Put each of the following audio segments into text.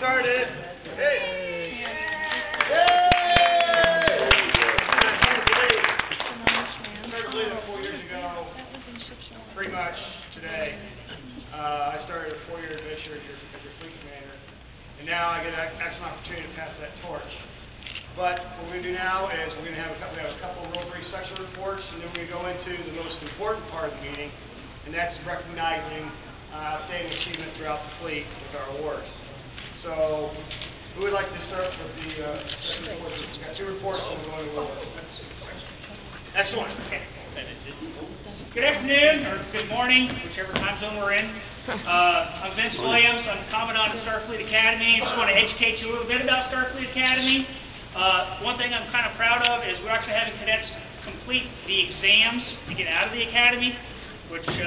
started. Hey. Started late 4 years ago, pretty much today. I started a 4-year adventure as your fleet commander, and now I get an excellent opportunity to pass that torch. But what we're going to do now is we're going to have a couple of real brief section reports, and then we're going to go into the most important part of the meeting, and that's recognizing outstanding achievement throughout the fleet with our awards. So, who would like to start with the section reports? We've got 2 reports, and we're going to awards. Excellent. Okay. Good afternoon, or good morning, whichever time zone we're in. I'm Vince Williams. I'm Commandant of Starfleet Academy. I just want to educate you a little bit about Starfleet Academy. One thing I'm kind of proud of is we're actually having cadets complete the exams to get out of the academy, which is,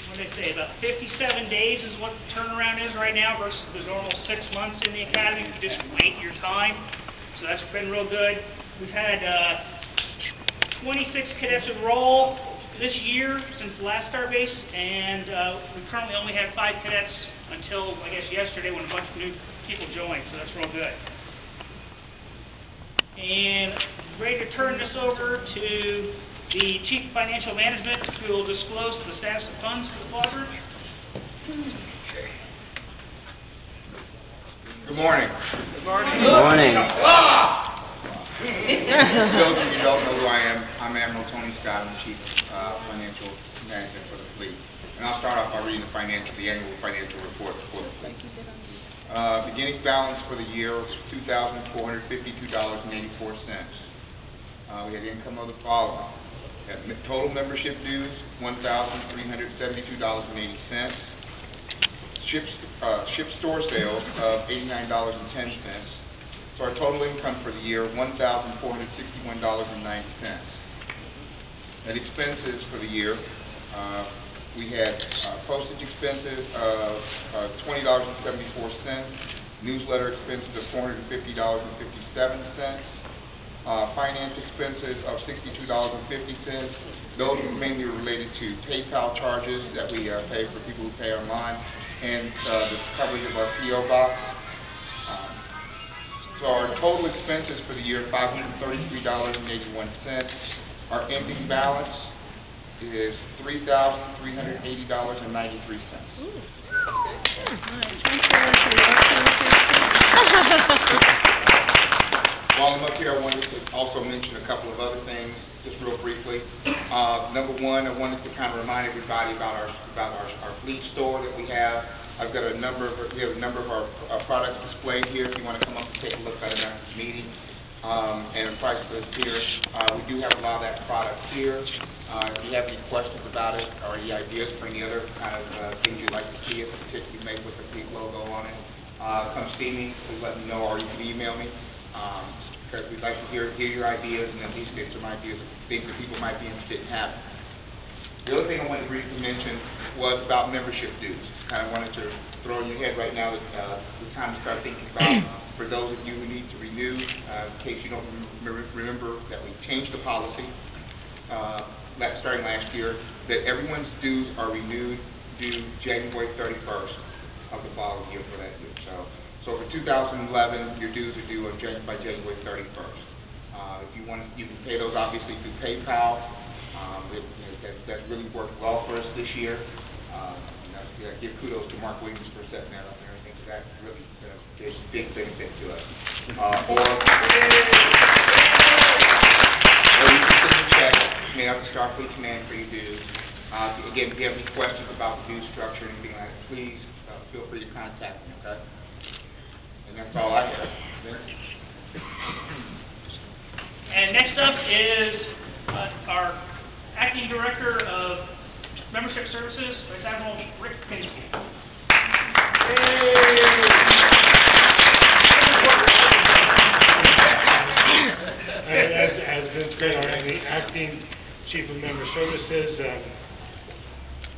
what did they say, about 57 days is what the turnaround is right now versus the normal 6 months in the academy. You just wait your time. So that's been real good. We've had 26 cadets enroll this year since the last Starbase, and we currently only have 5 cadets until, I guess, yesterday when a bunch of new people joined, so that's real good. And ready to turn this over to the Chief of Financial Management, who will disclose the status of funds for the quadrant. Good morning. Good morning. Good morning. For those of you who don't know who I am, I'm Admiral Tony Scott. I'm Chief Financial Management for the fleet. And I'll start off by reading the annual financial report for the fleet. Beginning balance for the year was $2,452.84. We had income of the following. We had total membership dues, $1,372.80. Ship store sales of $89.10. So our total income for the year, $1,461.90. Net expenses for the year, we had postage expenses of $20.74, newsletter expenses of $450.57, finance expenses of $62.50. Those are mainly related to PayPal charges that we pay for people who pay online, and the coverage of our P.O. box. So our total expenses for the year, $533.81. Our ending balance is $3,380.93. While I'm up here, I wanted to also mention a couple of other things, just real briefly. Number one, I wanted to kind of remind everybody about our fleet store that we have. We have a number of our products displayed here. If you want to come up and take a look at it after the meeting, and the price list here. We do have a lot of that product here. If you have any questions about it or any ideas for any other kind of things you'd like to see, it particularly made with the fleet logo on it, come see me. Please let me know, or you can email me. Because we'd like to hear your ideas, and at least get some ideas of things that people might be interested in having. The other thing I wanted to briefly mention was about membership dues. Kind of wanted to throw in your head right now that it's time to start thinking about, for those of you who need to renew, in case you don't remember that we changed the policy starting last year, that everyone's dues are renewed due January 31st of the following year for that year. So for 2011, your dues are due by January 31st. If you want, you can pay those obviously through PayPal. That really worked well for us this year. Give kudos to Mark Williams for setting that up and everything. So that really gave a big benefit to us. Or you can send a check made out to Starfleet Command for your dues. Again, if you have any questions about the due structure or anything like that, please feel free to contact me. Okay. And that's all I have. And next up is our Acting Director of Membership Services, Vice Admiral Rick Pinsky. As Vince said, I'm the Acting Chief of Member Services.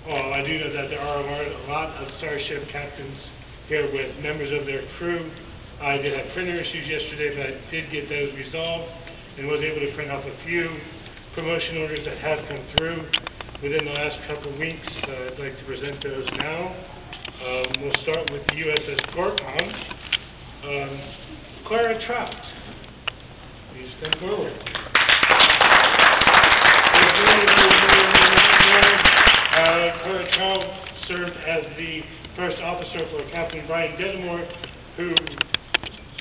I do know that there are a lot of Starship captains here with members of their crew. I did have printer issues yesterday, but I did get those resolved and was able to print off a few promotion orders that have come through within the last couple of weeks. I'd like to present those now. We'll start with the U.S.S. Gorkon. Clara Trout. Please come forward. Clara Trout served as the first officer for Captain Brian Dedamore, who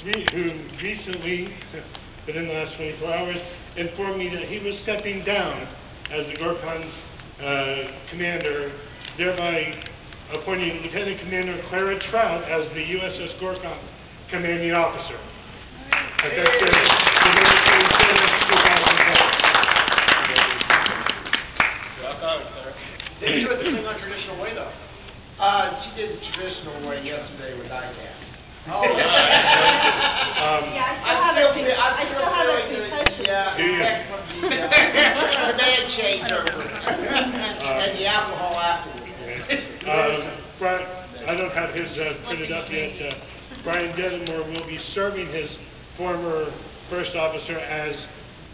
recently, within the last 24 hours, informed me that he was stepping down as the Gorkon's commander, thereby appointing Lieutenant Commander Clara Trout as the U.S.S. Gorkon commanding officer. Effective November 27, 2010. Welcome, Clara. They do it the same untraditional way, though. She did the traditional way yesterday with ICAP. Oh, Yeah, I still have a concussion. Yeah, Do you? the command change over. And the alcohol afterwards. Brian, I don't have his printed up yet. Brian Dedamore will be serving his former first officer as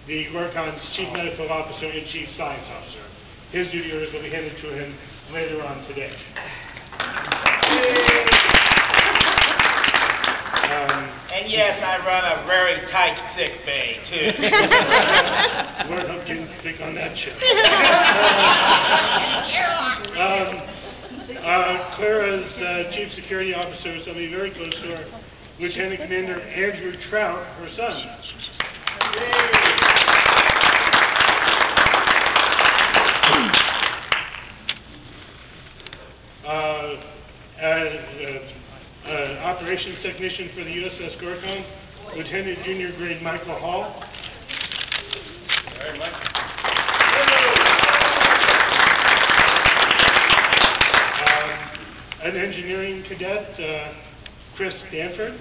the Gorkon's Chief Medical Officer and Chief Science Officer. His duty orders will be handed to him later on today. And yes, I run a very tight sick bay, too. Lord help you think on that ship. Clara's Chief Security Officer is somebody very close to her, Lieutenant Commander Andrew Trout, her son. Operations Technician for the U.S.S. Gorkon, Lieutenant Junior Grade Michael Hall. Very much. An engineering cadet, Chris Stanford.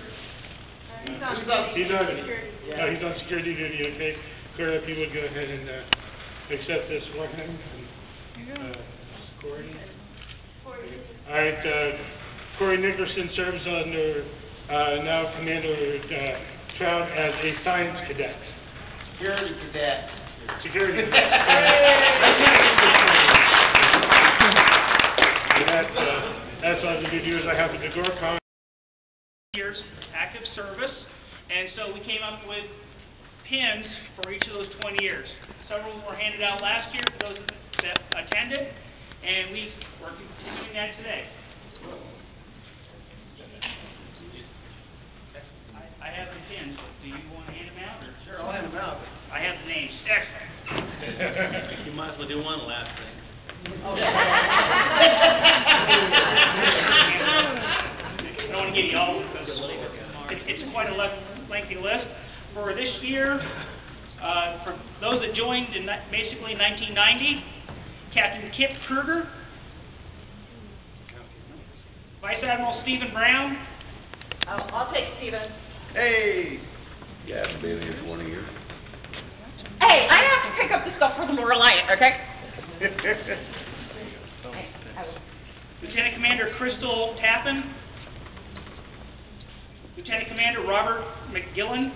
He's on He's on security. he's on security duty, okay. Clara, if you would go ahead and accept this for him. Corey. All right, Corey Nickerson serves under now Commander Trout as a science cadet. Security cadet. Security cadet. That's all the good news I have with the Gorkon. Years active service, and so we came up with pins for each of those 20 years. Several were handed out last year for those that attended, and we are continuing that today. I have the pins. Do you want to hand them out? Or? Sure, I'll hand them out. I have the names. Excellent. You might as well do one last thing. I don't want to get you all because it's quite a lengthy list. For this year, for those that joined in basically 1990, Captain Kip Kruger, Vice Admiral Stephen Brown. I'll take Stephen. Hey! Yeah, it's been here 20 years. Hey, I have to pick up the stuff for the Reliant, okay? Lieutenant Commander Crystal Tappan, Lieutenant Commander Robert McGillen,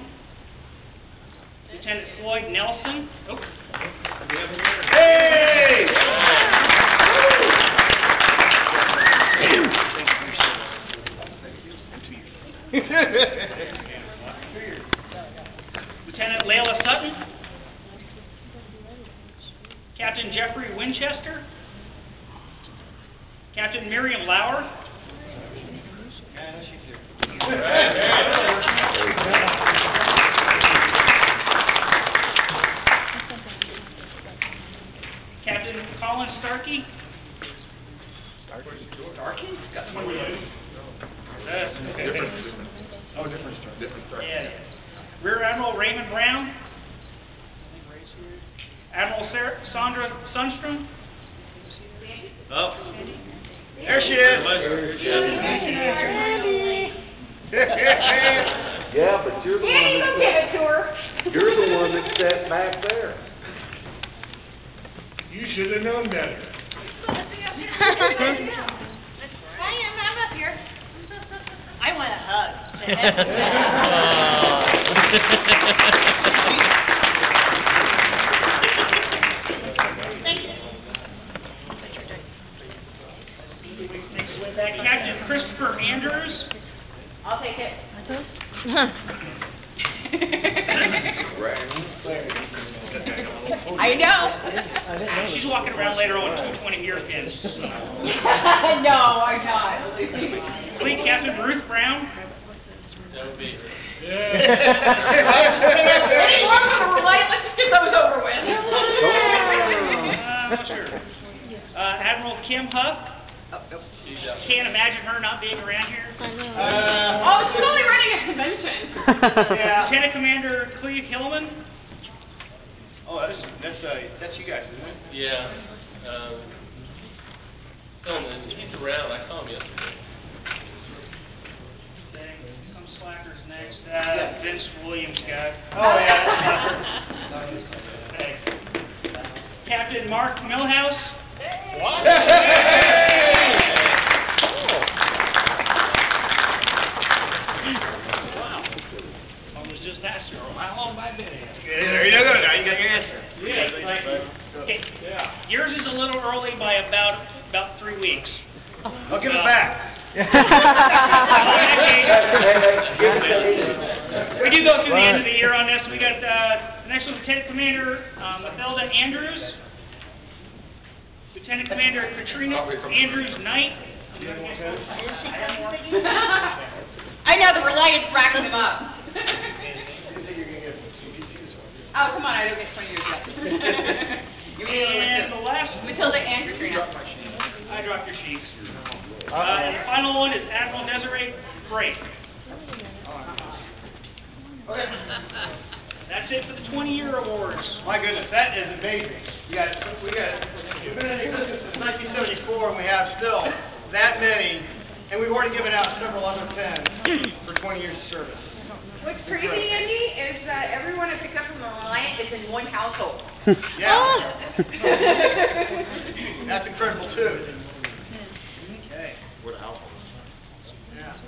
Lieutenant Floyd Nelson. Oh. Hey! Lieutenant Layla Sutton, Captain Jeffrey Winchester, Captain Miriam Lauer, Captain Colin Starkey. Darky? Got one of those. Different start. Yeah. Rear Admiral Raymond Brown, Admiral Sandra Sundstrom. Oh. There she is. Yeah, but you're the Yeah, you go give it to her. you're the one that sat back there. You should have known better. I'm up here. I want a hug. With that, Captain Andrews. I'll take it. I know. She's walking around later on 220 year pins. No, I'm not. Fleet Captain Ruth Brown. That would be. Any more of a light? Let's just get those over with. Sure. Admiral Kim Huff. Can't imagine her not being around here. Oh, she's only running a convention. Yeah. Lieutenant Commander Cleve Hillman. Oh, that's you guys, isn't it? Yeah. Hillman, he's around. I saw him yesterday. Some slackers next. Vince Williams guy. Oh, yeah. Okay. Captain Mark Millhouse. What? Just asked her, how long have I been here? There you go, now you got your answer. Okay. Yours is a little early by about 3 weeks. I'll give it back. We do go through the end of the year on this. We got the next one, Lieutenant Commander Mathilda Andrews. Lieutenant Commander Katrina Andrews Knight. I know, the Reliance racking them up. Oh, come on, I don't get 20 years yet. And the last one, Matilda and Katrina. I dropped your sheets. And the final one is Admiral Desiree Brake. Okay. That's it for the 20-year awards. My goodness, that is amazing. We've been in existence since 1974, and we have still that many, and we've already given out several other pens for 20 years of service. What's crazy, Andy, is that everyone I picked up from the Reliant is in one household. Yeah. That's incredible, too. Okay. What else? Yeah.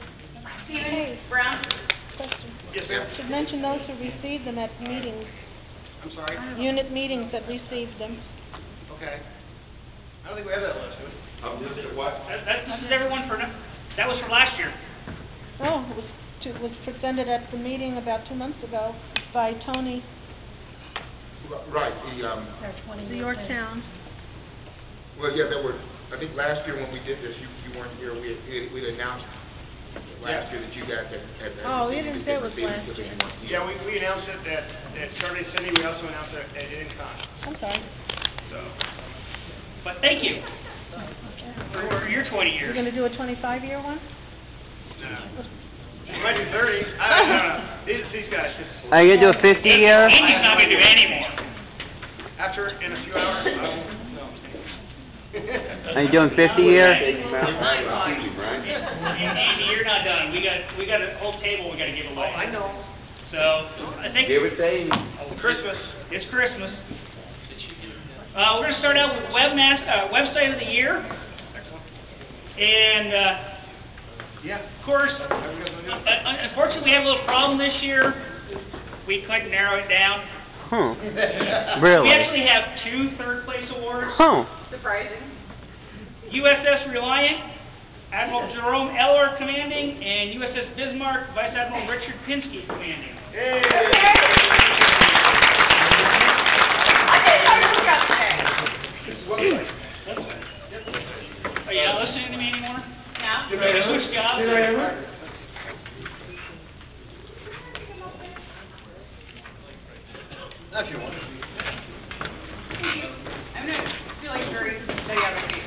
Stephen Brown. Yes, ma'am. Should mention those who received them at meetings, I'm sorry? unit meetings that received them. Okay. I don't think we have that list, do we? What? This is everyone for, that was for last year. Oh, it was presented at the meeting about 2 months ago by Tony, Right, the Yorktown. well, yeah, there were, I think last year when we did this, you weren't here, we announced last year that you guys had. Oh, we didn't say it was received last because year. you weren't here. Yeah, we announced it at Saturday City. We also announced it at Incon. I'm sorry. So. But thank you for your 20 years. You're going to do a 25-year one? No. We might do 30. I don't know. These guys. Are you going to do a 50-year? Andy's not going to do any more. After, in a few hours, I won't. No. Are you doing 50-year? Andy, you're not done. We got a whole table we got to give away. Oh, I know. So I think Give it to Amy. Christmas. it's Christmas. We're going to start out with website of the year, and Yeah. of course, unfortunately, we have a little problem this year. We couldn't narrow it down. Huh. We Really? actually have 2 third-place awards. Huh. Surprising. U.S.S. Reliant, Admiral Jerome Eller commanding, and U.S.S. Bismarck, Vice Admiral Richard Pinsky commanding. Hey. I didn't know you were out today. Are you not listening to me anymore? No? Did I switch jobs? If you want. I'm going to feel like very steady on my feet.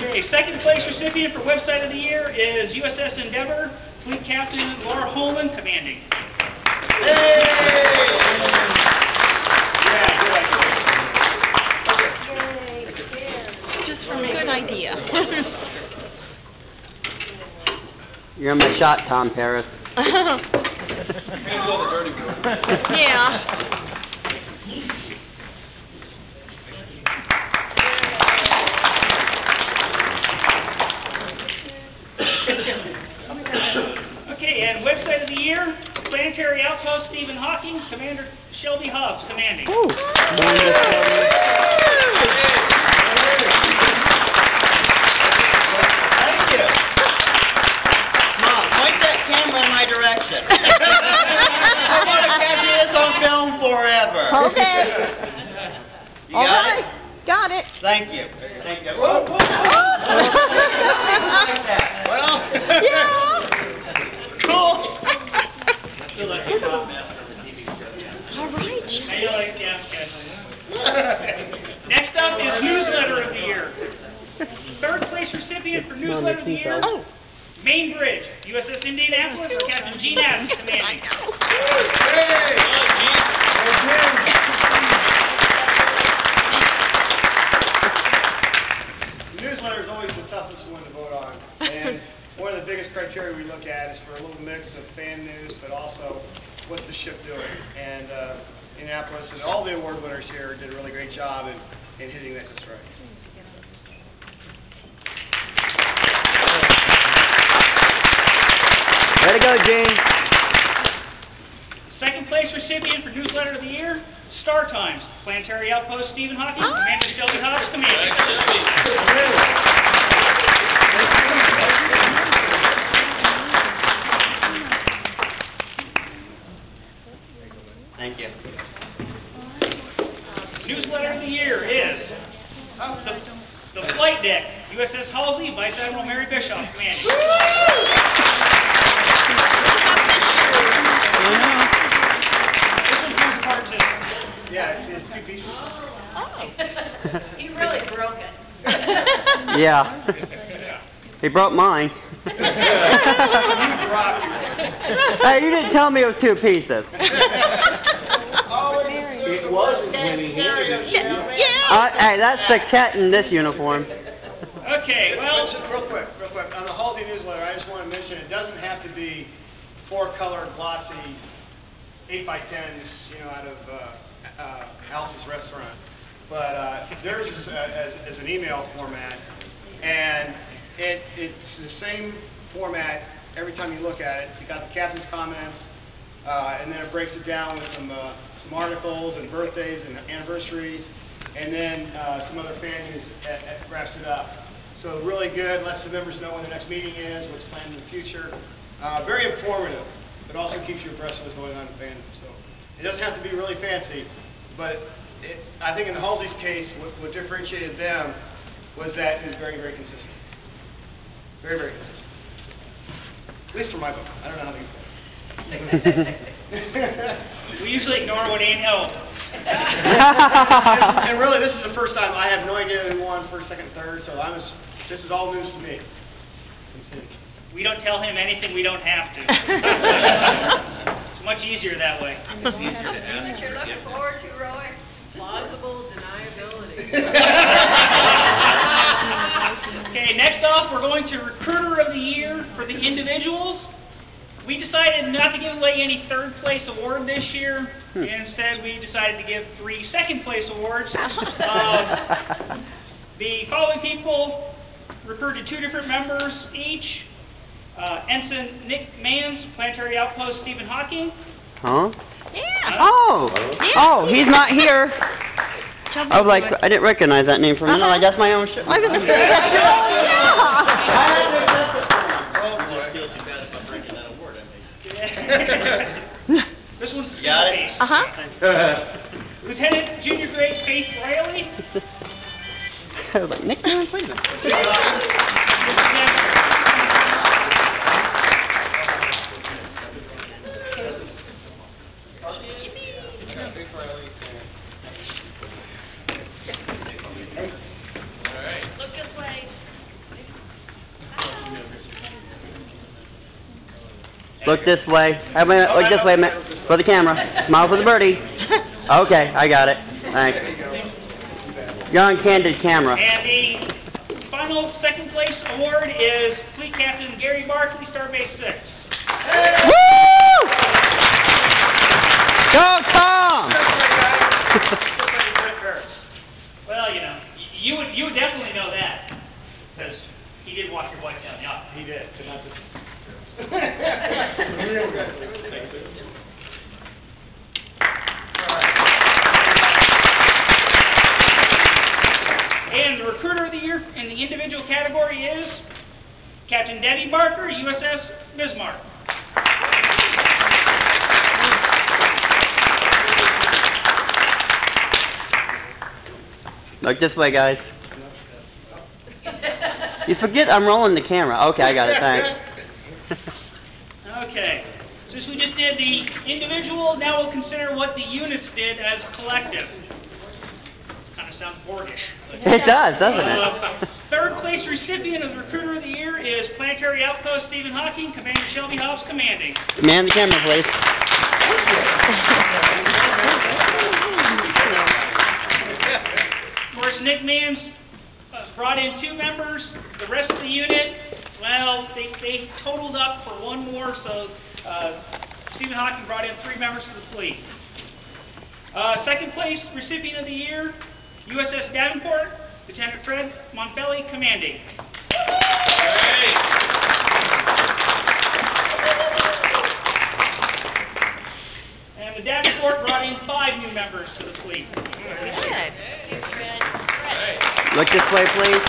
Okay, second place recipient for website of the year is USS Endeavor, Fleet Captain Laura Holman commanding. Just for me, an idea. You're on my shot, Tom Paris. Yeah. Okay, and website of the year, Planetary Outpost Stephen Hawking, Commander Shelby Hubbs, commanding. Ooh. Thank you. Mom, point that camera in my direction. I want to have this on film forever. Okay. You All got right. it? Got it. Thank you. Thank you. Whoa, whoa. Like that. Well. Yeah. Cool. I feel like a top master of the TV show. All right. I feel like, yeah, okay. Next up is Newsletter of the Year. Third place recipient for Newsletter of the Year, Oh. Main Bridge, U.S.S. Indianapolis, Captain Gene Adams, commanding. Newsletter is always the toughest one to vote on, and one of the biggest criteria we look at is for a little mix of fan news, but also what's the ship doing. And Indianapolis and all the award winners here did a really great job in hitting that just right. Way to go, Gene. Second place recipient for Newsletter of the Year, Star Times, Planetary Outpost Stephen Hawking, Commander Shelby Hubbs, commanding. Thank you. Newsletter of the Year is the Flight Deck, U.S.S. Halsey, Vice Admiral Mary Bischoff, commanding. Yeah, it's two pieces. He really broke it. Yeah. He broke mine. Hey, you didn't tell me it was two pieces. It wasn't when he hit it. Hey, that's the cat in this uniform. Okay, well, Real quick. On the Halsey newsletter, I just want to mention it doesn't have to be four-color glossy 8x10s, out of Alice's restaurant. But theirs is as an email format, and it's the same format every time you look at it. You got the captain's comments, and then it breaks it down with some articles and birthdays and anniversaries, and then some other fan news wraps it up. So really good, lets the members know when the next meeting is, what's planned in the future. Very informative, but also keeps you abreast of what's going on in fandom. So it doesn't have to be really fancy, but I think in the Halsey's case, what differentiated them was that it was very, very consistent. Very, very consistent. At least for my book. I don't know how these go. we usually ignore what ain't help. And really, this is the first time I have no idea who won first, second, third, so this is all news to me. We don't tell him anything we don't have to. It's much easier that way. What you're looking forward to, Roy? Plausible deniability. Okay, next off, we're going to Recruiter of the Year for the individuals. We decided not to give away any third place award this year. Instead, we decided to give 3 second place awards. The following people recruited 2 different members each. Ensign Nick Manns, Planetary Outpost Stephen Hawking. Huh? Yeah. Oh, he's not here. I was like, I didn't recognize that name for a minute. Like, that's my own ship. I was going to say that. This one's Got it? Lieutenant Junior Grade Faith Riley. I was like, Nick Manns, wait a minute. Look this way. Look this way. Look this way, for the camera. Smile for the birdie. Okay, I got it. Thanks. You're on candid camera. And the final second place award is Fleet Captain Gary Barkley, Starbase 6. Woo! Go, Tom! Well, you would definitely know that, because he did walk your wife down the aisle. He did. Could not All Look this way, guys. You forget I'm rolling the camera. Okay, I got it. Thanks. Okay. Since we just did the individual, now we'll consider what the units did as a collective. Kind of sounds Borgish. It does, doesn't it? Third place recipient of the Recruiter of the Year is Planetary Outpost Stephen Hawking, Commander Shelby Hobbs commanding. Man the camera, please. Of course, Nick Mans brought in 2 members. The rest of the unit, well, they totaled up for 1 more, so Stephen Hawking brought in 3 members to the fleet. Second place recipient of the year, U.S.S. Davenport, Lieutenant Fred Monfelli, commanding. And the Davenport brought in 5 new members to the fleet. Look this way, please.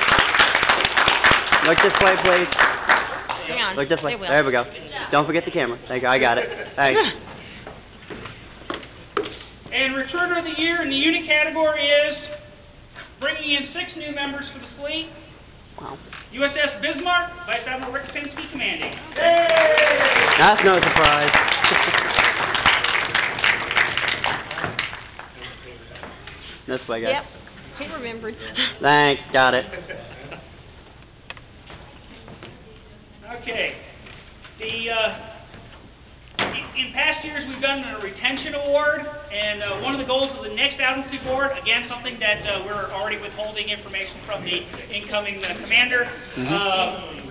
Look this way, please. Hang on. Look this way. They will. There we go. Don't forget the camera. There you go. I got it. Thanks. And Recruiter of the Year in the unit category is bringing in 6 new members for the fleet. Wow. U.S.S. Bismarck, Vice Admiral Rick Pinsky, commanding. That's no surprise. This way, guys. Yep. He remembered. Thanks. Got it. Okay. In past years, we've done a retention award, and one of the goals of the next admiralty board, again, something that we're already withholding information from the incoming commander,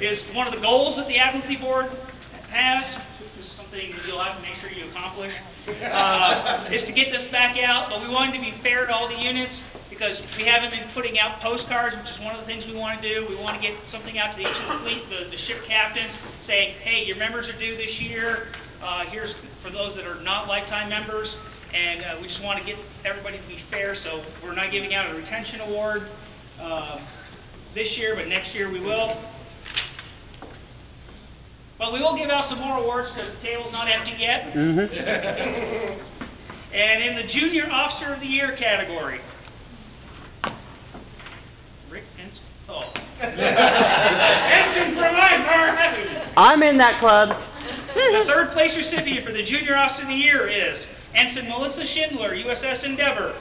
is one of the goals that the admiralty board has. This is something you'll have to make sure you accomplish, is to get this back out, but we wanted to be fair to all the units, because we haven't been putting out postcards, which is one of the things we want to do. We want to get something out to each of the fleet, the ship captains, saying, hey, your members are due this year. Here's for those that are not lifetime members, and we just want to get everybody to be fair, so we're not giving out a retention award this year, but next year we will. But we will give out some more awards because the table's not empty yet. And in the Junior Officer of the Year category, Rick and oh. Ensign from I'm in that club. The third place recipient for the Junior Officer of the Year is Ensign Melissa Schindler, U.S.S. Endeavor.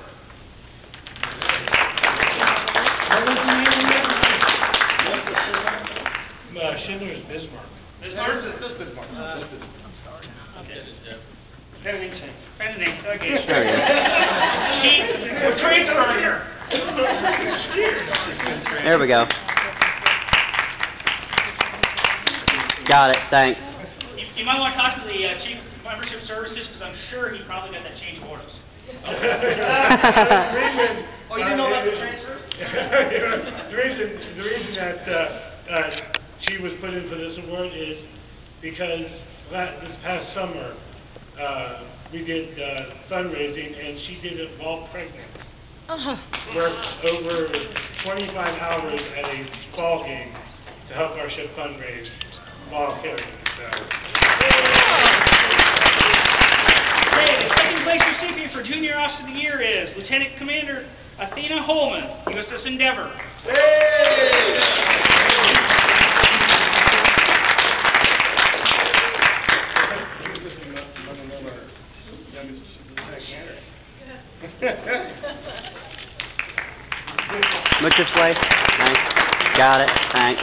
Schindler is Bismarck. Bismarck? Bismarck. Pennington. Pennington, okay. There you go. We're transferring here. There we go. Got it. Thanks. You might want to talk to the Chief of Membership Services, because I'm sure he probably got that change of orders. Oh, you didn't know about the transfer? The reason that she was put in for this award is because this past summer we did fundraising, and she did it while pregnant. Worked over 25 hours at a ball game to help our ship fundraise while carrying. Okay, the second place recipient for Junior Officer of the Year is Lieutenant Commander Athena Holman, U.S.S. Endeavor. Look this way. Thanks. Got it. Thanks.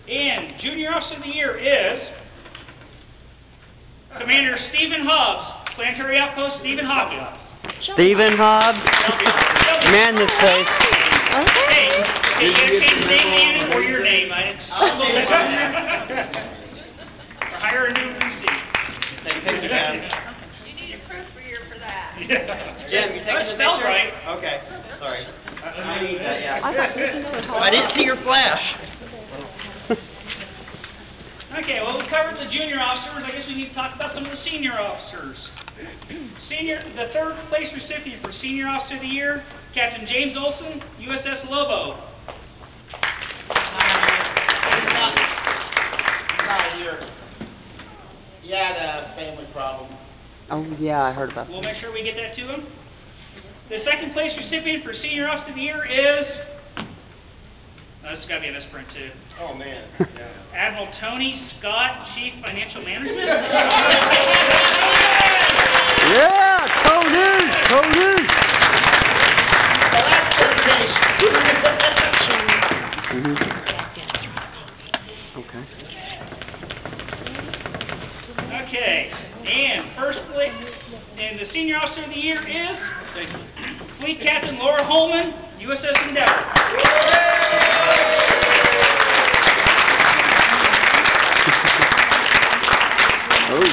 And Junior Officer of the Year is Commander Stephen Hobbs, Planetary Outpost Stephen Hawking. Stephen Hobbs. Man this place. Hey, you gotta change the name and or your name. Or hire a new PC. Take a picture, Jim. You need a proofreader for that. Jim, you taking the Spelled picture? right. Okay, sorry. I need that, yeah. I thought you knew it. I didn't see your flash. Okay, well, we covered the junior officers. I guess we need to talk about some of the senior officers. The third place recipient for Senior Officer of the Year, Captain James Olson, U.S.S. Lobo. Not here. He had a family problem. Oh yeah, I heard about We'll that. make sure we get that to him. The second place recipient for Senior Officer of the Year is, this has got to be a misprint too. Oh, man. Admiral Tony Scott, Chief Financial Management. Yeah, Tony! Okay. Okay, and first place, and the Senior Officer of the Year is Fleet Captain Laura Holman, U.S.S. Endeavor. Oh.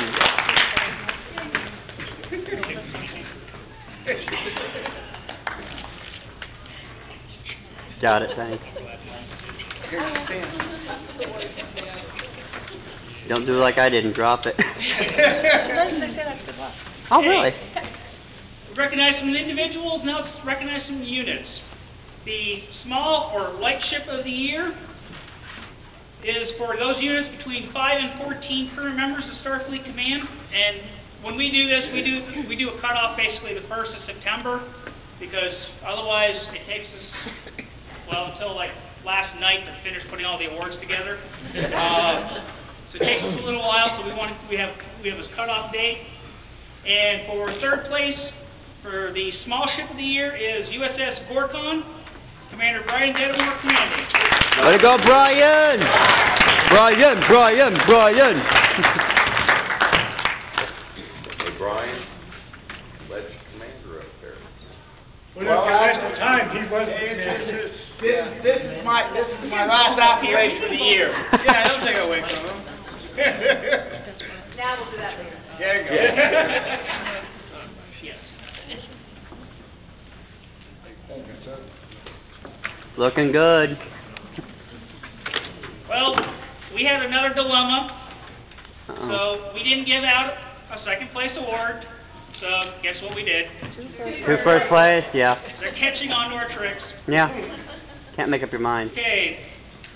Got it, thanks. Don't do like I did and drop it. Oh, really? We recognize some individuals, now let's recognize some units. The Small or Light Ship of the Year is for those units between 5 and 14 crew members of Starfleet Command. And when we do this, we do a cutoff basically the 1st of September, because otherwise it takes us, well, until like last night to finish putting all the awards together. So it takes us a little while, so we have this cutoff date. And for third place for the Small Ship of the Year is U.S.S. Gorkon, Commander Brian Dedamore commanding. Way to go, Brian! Brian! Hey, Brian, let the commander up there. Well, at the time, he wasn't. This is my last operation for the year. Yeah, don't take it away from him. Now we'll do that later. There you go. Yes. Looking good. Well, we had another dilemma, Uh-oh. so we didn't give out a second place award, so guess what we did? Who first place? Yeah. They're catching on to our tricks. Yeah. Can't make up your mind. Okay,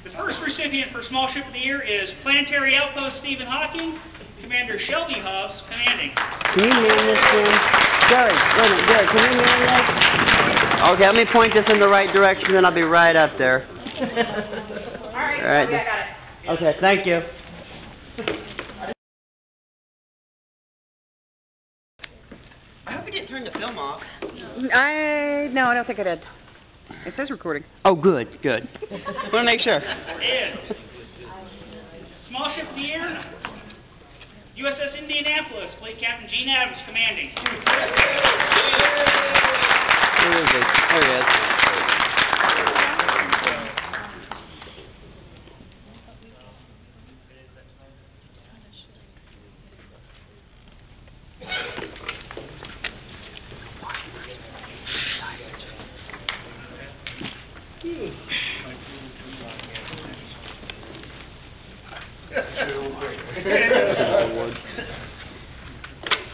the first recipient for Small Ship of the Year is Planetary Outpost Stephen Hawking, Commander Shelby Hobbs, commanding. Can you man this, Jim? Gary, wait a minute, Gary, can you man this? Okay, let me point this in the right direction, then I'll be right up there. All right, All right. I got it. Okay, thank you. I hope you didn't turn the film off. No, I don't think I did. It says recording. Oh, good. Want to make sure. And Small Ship of the Year, U.S.S. Indianapolis, Fleet Captain Gene Adams, commanding. Where is he? There he is.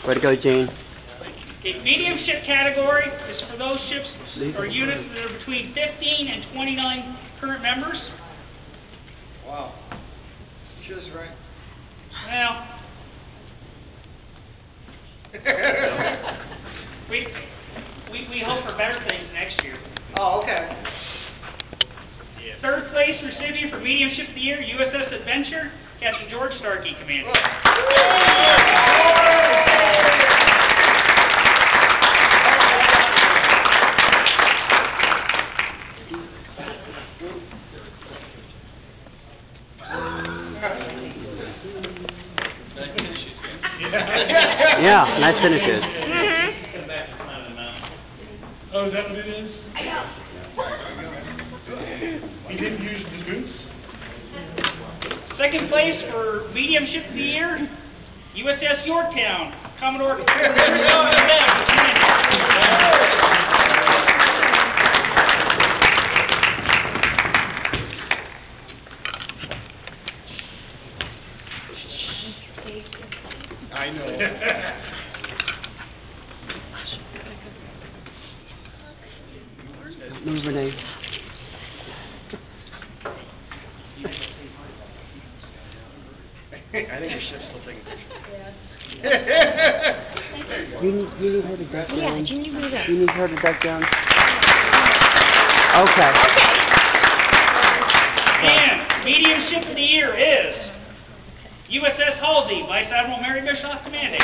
Way to go, Gene. Okay, medium ship category is for those ships or units that are between 15 and 29 current members. Wow. Just right. Well, we hope for better things next year. Oh, okay. Third place recipient for medium ship of the year, U.S.S. Adventure, Captain George Starkey, commanding. Yeah, nice finishes. Oh, is that what it is? He didn't use the boots? Second place for medium ship of the year, U.S.S. Yorktown, Commodore. I know. Move, Renee. I think your ship's still taking pictures. You need her to duck down. Yeah, you need me to. You need her to duck down. Okay. And medium ship of the year is U.S.S. Halsey, Vice Admiral Mary Bischoff commanding.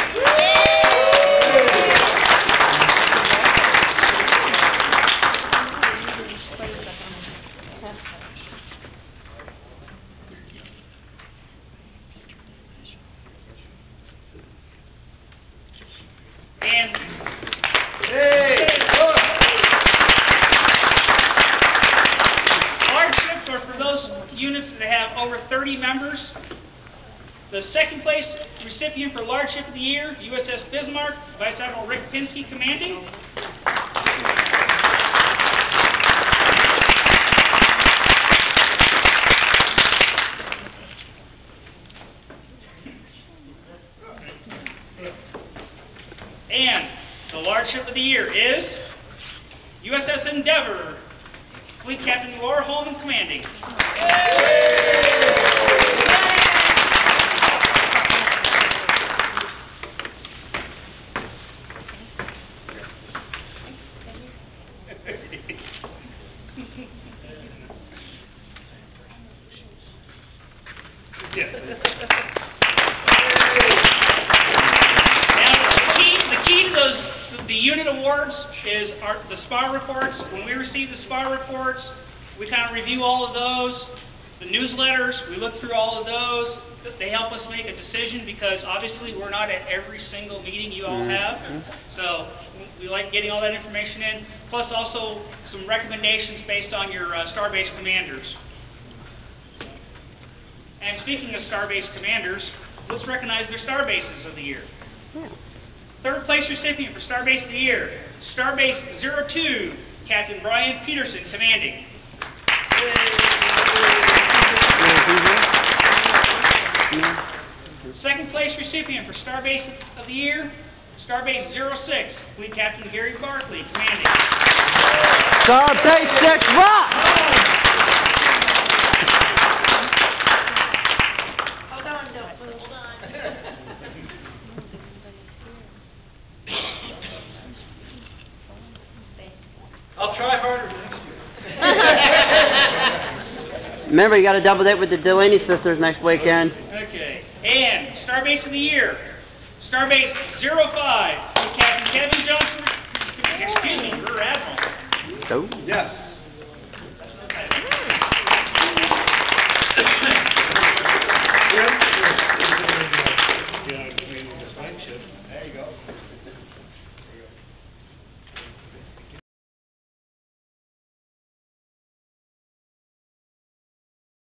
And large ships are for those units that have over 30 members. The second place recipient for large ship of the year, U.S.S. Bismarck, Vice Admiral Rick Pinsky commanding. And the large ship of the year is U.S.S. Endeavor, Fleet Captain Laura Holman commanding. Yes. Now, the key to the unit awards is the SPA reports. When we receive the SPA reports, we kind of review all of those. The newsletters, we look through all of those. They help us make a decision because obviously we're not at every single meeting you all have. So we like getting all that information in. Plus also some recommendations based on your Starbase commanders. And speaking of Starbase commanders, let's recognize their Starbases of the year. Third place recipient for Starbase of the year, Starbase 02, Captain Brian Peterson, commanding. Second place recipient for Starbase of the year, Starbase 06, Fleet Captain Gary Barkley, commanding. Starbase 6 rock! Hold on, don't move. Hold on. I'll try harder next year. Remember, you got to double date with the Delaney sisters next weekend. Okay. And Starbase of the year, Starbase 05, Captain Kevin Johnson, excuse me, Rear Admiral. Oh. Yes.